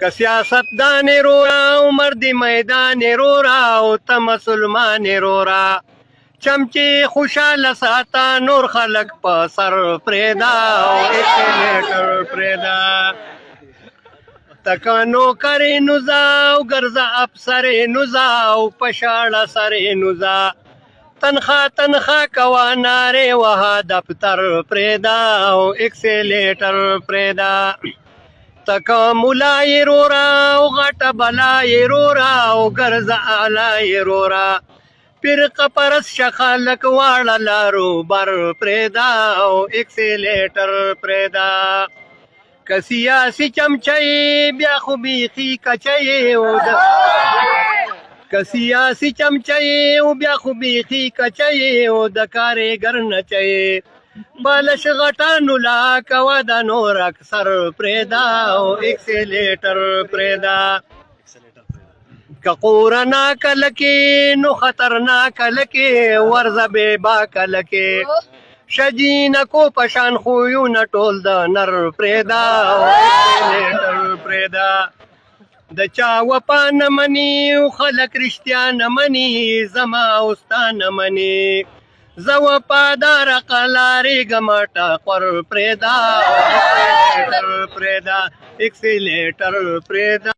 که سیاستدان رورا او مرد میدان رورا او ته مسلمان رورا چمچې خوشاله ساته نور خلک په سر پرېږده او اکسیلیټر پرېږده تکه نوکرې نو ځه او ګرځه افسرې نو ځه او په شاړه سرې نو ځه تنخوا کوه نارې وهه دفتر پرېږده او اکسیلیټر پرېږده تکه ملا یې رورا او غټه بلا یې رورا او ګرځه اعلی یې رورا فرقه پرست شه خلک واړه لارو بر پرېږده او اکسیلیټر پرېږده که سیاسي چمچه بیا خو بیخي کچه او که سیاسي چمچه او بیا خو بیخي کچه او د کارګر نچه بالش غټانو لا کوه د نور اکثر پرېږده او اکسیلیټر پرېږده که قورناک لکې نو خطرناک لکې ورځه بېباکه لکې شجینکو پشان خویونه ټول د نر پرېږده او اکسیلیټر پرېږده د چا وفا نه مني او خلک رښتیا نه مني زما او ستا نه مني زه وفاداره قلارېږم ټقر پرېږده او اکسیلیټر پرېږده اکسیلیټر پرېږده